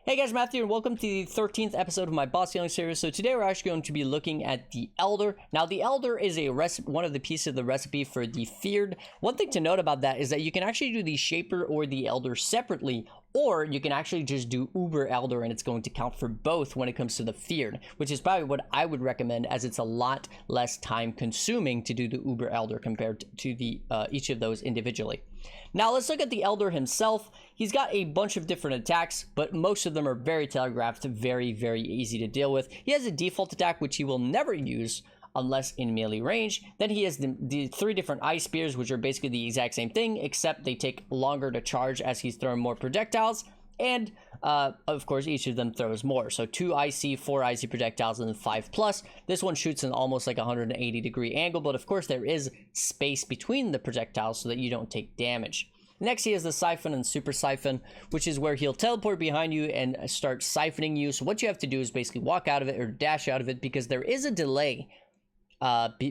Hey guys, Matthew, and welcome to the 13th episode of my boss healing series. So today we're actually going to be looking at the Elder. Now, the Elder is a one of the pieces of the recipe for the Feared. One thing to note about that is that you can actually do the Shaper or the Elder separately, or you can actually just do Uber Elder and it's going to count for both when it comes to the Feared, which is probably what I would recommend, as it's a lot less time consuming to do the Uber Elder compared to the each of those individually. Now let's look at the Elder himself. He's got a bunch of different attacks, but most of them are very telegraphed, very easy to deal with. He has a default attack which he will never use unless in melee range. Then he has the three different ice spears, which are basically the exact same thing, except they take longer to charge as he's throwing more projectiles. And of course, each of them throws more. So 2 icy, 4 icy projectiles, and then 5 plus. This one shoots in almost like a 180-degree angle, but of course there is space between the projectiles so that you don't take damage. Next, he has the Siphon and Super Siphon, which is where he'll teleport behind you and start siphoning you. So what you have to do is basically walk out of it or dash out of it, because there is a delay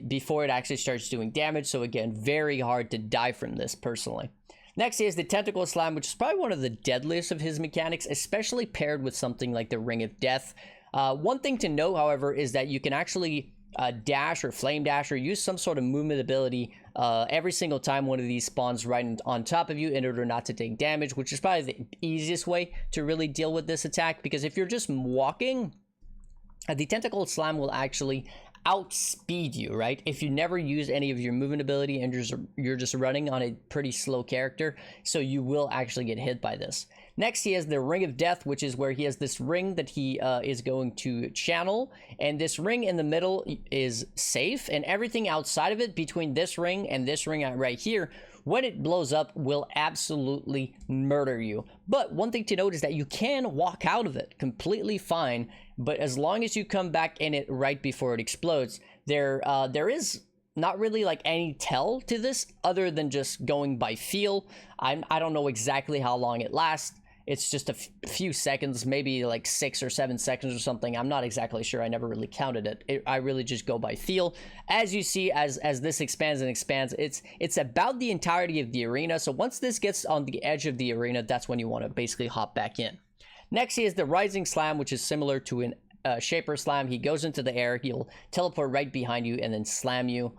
before it actually starts doing damage. So again, very hard to die from this personally. Next, he has the Tentacle Slam, which is probably one of the deadliest of his mechanics, especially paired with something like the Ring of Death. One thing to note, however, is that you can actually dash or flame dash or use some sort of movement ability every single time one of these spawns right on top of you in order not to take damage, which is probably the easiest way to really deal with this attack, because if you're just walking, the Tentacle Slam will actually outspeed you, right? If you never use any of your movement ability and you're just running on a pretty slow character, so you will actually get hit by this. Next, he has the Ring of Death, which is where he has this ring that he is going to channel, and this ring in the middle is safe, and everything outside of it, between this ring and this ring right here, when it blows up, will absolutely murder you. But one thing to note is that you can walk out of it completely fine, but as long as you come back in it right before it explodes, there is not really like any tell to this other than just going by feel. I don't know exactly how long it lasts. It's just a few seconds, maybe like 6 or 7 seconds or something. I'm not exactly sure. I never really counted it. I really just go by feel. As you see, as this expands and expands, it's about the entirety of the arena. So once this gets on the edge of the arena, that's when you want to basically hop back in. Next, he has the Rising Slam, which is similar to an Shaper Slam. He goes into the air, he'll teleport right behind you and then slam you.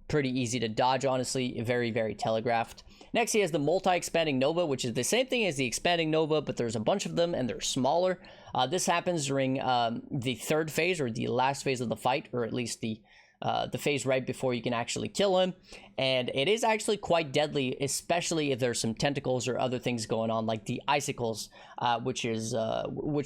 Pretty easy to dodge, honestly. Very telegraphed. Next, he has the Multi-Expanding Nova, which is the same thing as the Expanding Nova, but there's a bunch of them and they're smaller. This happens during the third phase, or the last phase of the fight, or at least the phase right before you can actually kill him. And it is actually quite deadly, especially if there's some tentacles or other things going on, like the icicles, which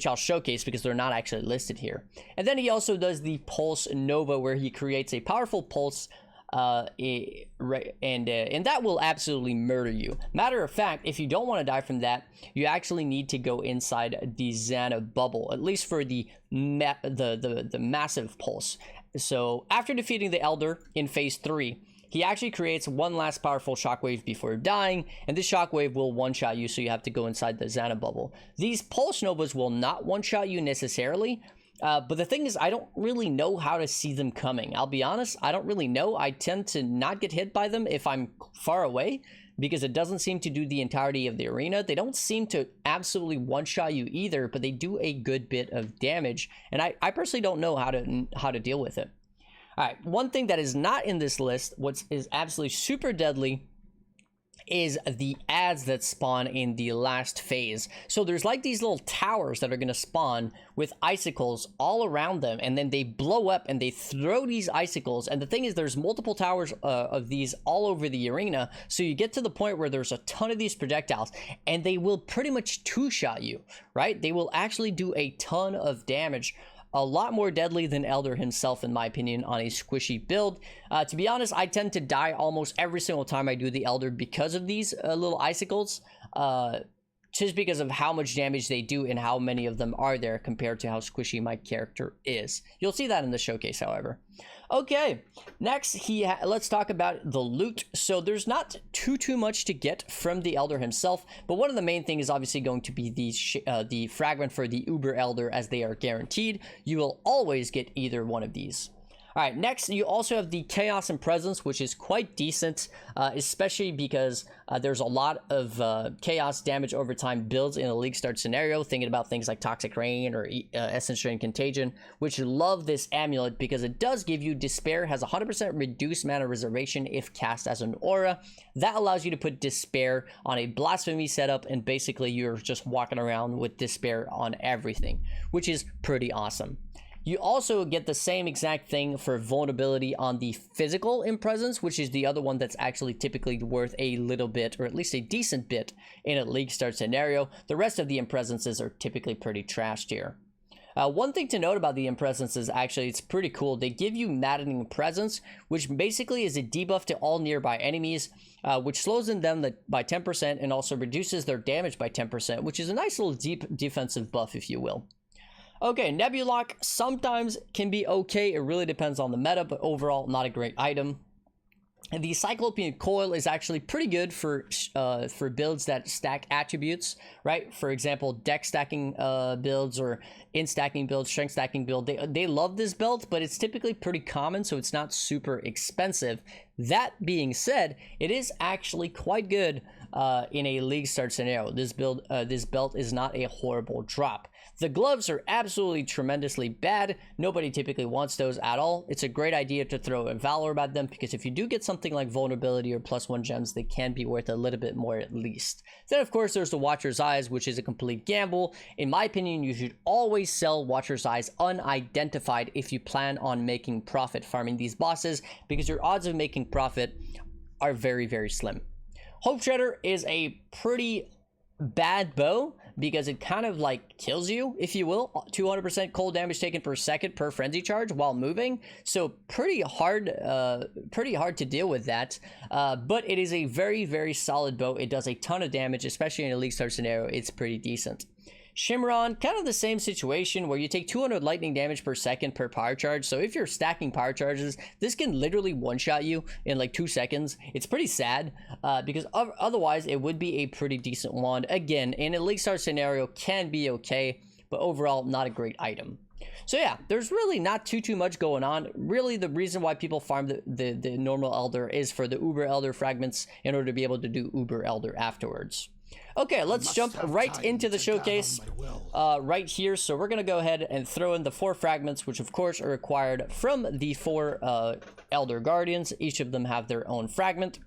I'll showcase because they're not actually listed here. And then he also does the Pulse Nova, where he creates a powerful pulse, and that will absolutely murder you. Matter of fact, if you don't want to die from that, you actually need to go inside the Xana bubble, at least for the massive pulse. So after defeating the Elder in phase 3, he actually creates one last powerful shockwave before dying, and this shockwave will one-shot you, so you have to go inside the Xana bubble. These Pulse Novas will not one-shot you necessarily, but the thing is, I don't really know how to see them coming. I'll be honest, I don't really know. I tend to not get hit by them if I'm far away, because it doesn't seem to do the entirety of the arena. They don't seem to absolutely one-shot you either, but they do a good bit of damage, and I personally don't know how to deal with it. All right, one thing that is not in this list, what is absolutely super deadly, is the ads that spawn in the last phase. So there's like these little towers that are going to spawn with icicles all around them, and then they blow up and they throw these icicles. And the thing is, there's multiple towers of these all over the arena, so you get to the point where there's a ton of these projectiles and they will pretty much two-shot you, right? They will actually do a ton of damage. A lot more deadly than Elder himself, in my opinion, on a squishy build. To be honest, I tend to die almost every single time I do the Elder because of these little icicles. Just because of how much damage they do and how many of them are there compared to how squishy my character is. You'll see that in the showcase, however. Okay, next let's talk about the loot. So there's not too much to get from the Elder himself, but one of the main things is obviously going to be the fragment for the Uber Elder, as they are guaranteed. You will always get either one of these. All right, next you also have the Chaos and Presence, which is quite decent, especially because there's a lot of Chaos damage over time builds in a League Start scenario, thinking about things like Toxic Rain or Essence Drain Contagion, which love this amulet because it does give you Despair, has 100% reduced mana reservation if cast as an aura. That allows you to put Despair on a Blasphemy setup, and basically you're just walking around with Despair on everything, which is pretty awesome. You also get the same exact thing for vulnerability on the physical Impresence, which is the other one that's actually typically worth a little bit, or at least a decent bit, in a League Start scenario. The rest of the Impresences are typically pretty trashed here. One thing to note about the Impresences, actually, it's pretty cool. They give you Maddening Presence, which basically is a debuff to all nearby enemies, which slows them down by 10% and also reduces their damage by 10%, which is a nice little deep defensive buff, if you will. Okay, Nebulock sometimes can be okay. It really depends on the meta, but overall, not a great item. And the Cyclopean Coil is actually pretty good for builds that stack attributes, right? For example, deck stacking builds or in stacking builds, strength stacking build. They love this belt, but it's typically pretty common, so it's not super expensive. That being said, it is actually quite good in a League Start scenario. This belt is not a horrible drop. The gloves are absolutely tremendously bad. Nobody typically wants those at all. It's a great idea to throw a Valor at them, because if you do get something like vulnerability or +1 gems, they can be worth a little bit more at least. Then of course there's the Watcher's Eyes, which is a complete gamble. In my opinion, you should always sell Watcher's Eyes unidentified if you plan on making profit farming these bosses, because your odds of making profit are very, very slim. Hope Shredder is a pretty bad bow because it kind of like kills you, if you will. 200% cold damage taken per second per frenzy charge while moving, so pretty hard to deal with that, but it is a very, very solid bow. It does a ton of damage, especially in a League Start scenario. It's pretty decent. Shimmeron, kind of the same situation where you take 200 lightning damage per second per power charge. So if you're stacking power charges, this can literally one-shot you in like 2 seconds. It's pretty sad because otherwise it would be a pretty decent wand. Again, in a League Start scenario, can be okay, but overall not a great item. So yeah, there's really not too much going on. Really, the reason why people farm the normal Elder is for the Uber Elder fragments in order to be able to do Uber Elder afterwards. Okay, let's jump right into the showcase right here. So we're going to go ahead and throw in the 4 fragments, which of course are required from the 4 Elder Guardians. Each of them have their own fragment.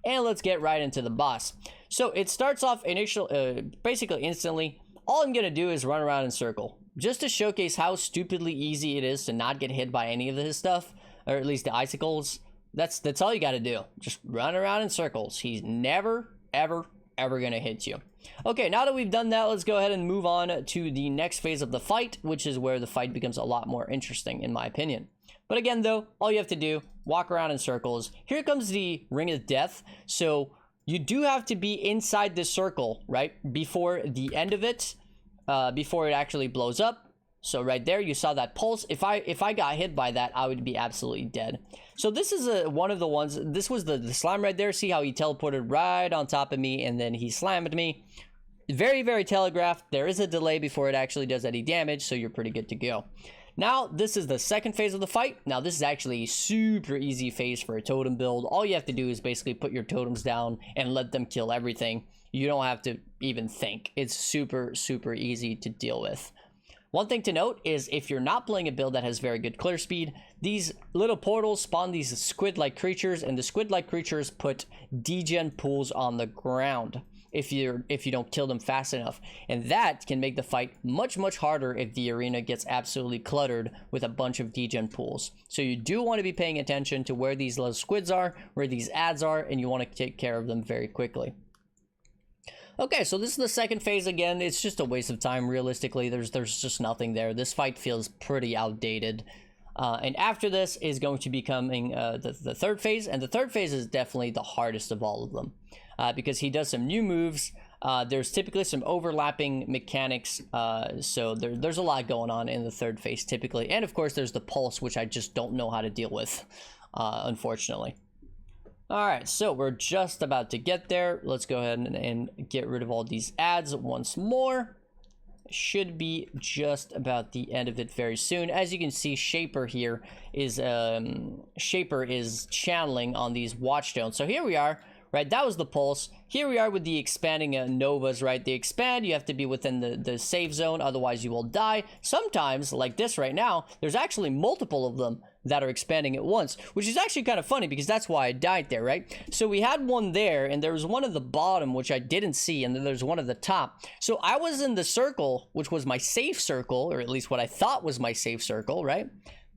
And let's get right into the boss. So it starts off basically instantly. All I'm going to do is run around in circle, just to showcase how stupidly easy it is to not get hit by any of this stuff, or at least the icicles. That's all you got to do. Just run around in circles. He's never, ever gonna hit you. Okay, now that we've done that, let's go ahead and move on to the next phase of the fight, which is where the fight becomes a lot more interesting, in my opinion. But again, though, all you have to do, walk around in circles. Here comes the Ring of Death. So you do have to be inside this circle, right, before the end of it, before it actually blows up. So right there, you saw that pulse. If I got hit by that, I would be absolutely dead. So this is one of the ones. This was the slime right there. See how he teleported right on top of me, and then he slammed me. Very, very telegraphed. There is a delay before it actually does any damage, so you're pretty good to go. Now, this is the second phase of the fight. Now, this is actually a super easy phase for a totem build. All you have to do is basically put your totems down and let them kill everything. You don't have to even think. It's super, super easy to deal with. One thing to note is if you're not playing a build that has very good clear speed, these little portals spawn these squid-like creatures, and the squid-like creatures put degen pools on the ground if you don't kill them fast enough. And that can make the fight much, much harder if the arena gets absolutely cluttered with a bunch of degen pools. So you do want to be paying attention to where these little squids are, where these ads are, and you want to take care of them very quickly. Okay, so this is the second phase again. It's just a waste of time, realistically. There's just nothing there. This fight feels pretty outdated. And after this is going to be coming the third phase, and the third phase is definitely the hardest of all of them. Because he does some new moves. There's typically some overlapping mechanics, so there's a lot going on in the third phase typically. And of course there's the pulse, which I just don't know how to deal with, unfortunately. Alright, so we're just about to get there. Let's go ahead and get rid of all these ads once more. should be just about the end of it very soon. As you can see, Shaper here is channeling on these watchstones. So here we are, right? That was the pulse. Here we are with the expanding novas, right? They expand. You have to be within the safe zone, otherwise you will die. Sometimes, like this right now, there's actually multiple of them that are expanding at once, which is actually kind of funny because that's why I died there, right? So we had one there, and there was one at the bottom, which I didn't see, and then there's one at the top. So I was in the circle, which was my safe circle, or at least what I thought was my safe circle, right?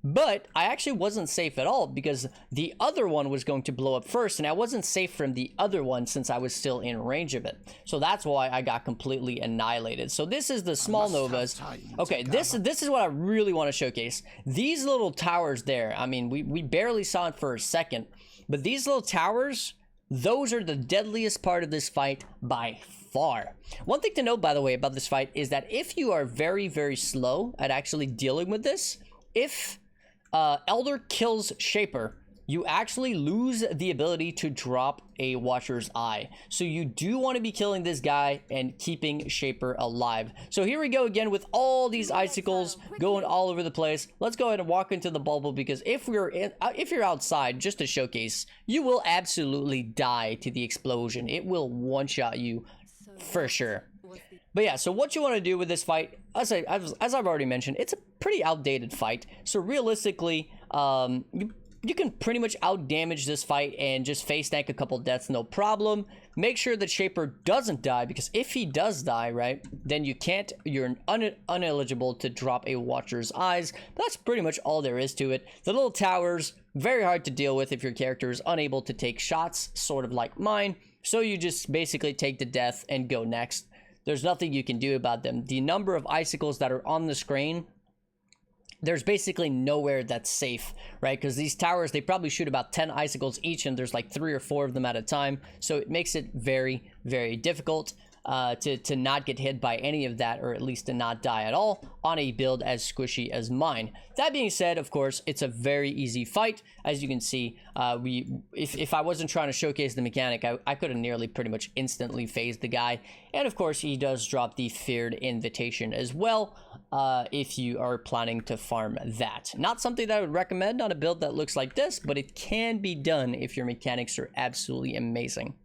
But I actually wasn't safe at all because the other one was going to blow up first, and I wasn't safe from the other one since I was still in range of it. So that's why I got completely annihilated. So this is the small novas. Okay, this is what I really want to showcase. These little towers there, I mean, we barely saw it for a second, but these little towers, those are the deadliest part of this fight by far. One thing to note, by the way, about this fight is that if you are very, very slow at actually dealing with this, if Elder kills Shaper, you actually lose the ability to drop a Watcher's Eye. So you do want to be killing this guy and keeping Shaper alive. So here we go again with all these icicles going all over the place. Let's go ahead and walk into the bubble, because if you're outside, just to showcase, you will absolutely die to the explosion. It will one-shot you for sure. But yeah, so what you want to do with this fight, as I've already mentioned, it's a pretty outdated fight. So realistically, you can pretty much out-damage this fight and just face tank a couple deaths, no problem. Make sure that Shaper doesn't die, because if he does die, right, then you're uneligible to drop a Watcher's Eyes. But that's pretty much all there is to it. The little towers, very hard to deal with if your character is unable to take shots, sort of like mine. So you just basically take the death and go next. There's nothing you can do about them. The number of icicles that are on the screen, there's basically nowhere that's safe, right? Because these towers, they probably shoot about 10 icicles each, and there's like 3 or 4 of them at a time. So it makes it very, very difficult to not get hit by any of that, or at least to not die at all on a build as squishy as mine. That being said, of course, it's a very easy fight. As you can see, if I wasn't trying to showcase the mechanic, I could have nearly pretty much instantly phased the guy. And of course, he does drop the feared invitation as well, if you are planning to farm that. Not something that I would recommend on a build that looks like this, but it can be done if your mechanics are absolutely amazing.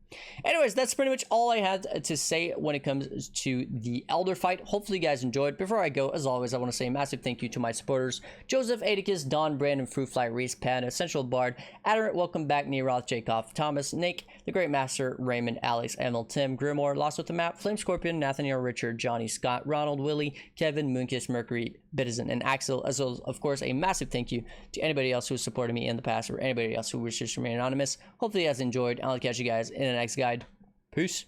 Anyways, that's pretty much all I had to say when it comes to the Elder fight. Hopefully you guys enjoyed. Before I go, as always, I want to say a massive thank you to my supporters: Joseph, Atticus, Don, Brandon, Fruitfly, Reese, Pan, Essential Bard, Adderant, welcome back, Neroth, Jacob, Thomas, Nick, The Great Master, Raymond, Alex, Emil, Tim, Grimoire, Lost with the Map, Flame Scorpion, Nathaniel, Richard, Johnny, Scott, Ronald, Willie, Kevin, Moonkiss, Mercury, Bitizen, and Axel. As well as, of course, a massive thank you to anybody else who has supported me in the past, or anybody else who wishes to remain anonymous. Hopefully you guys enjoyed, and I'll catch you guys in the next guide. Peace.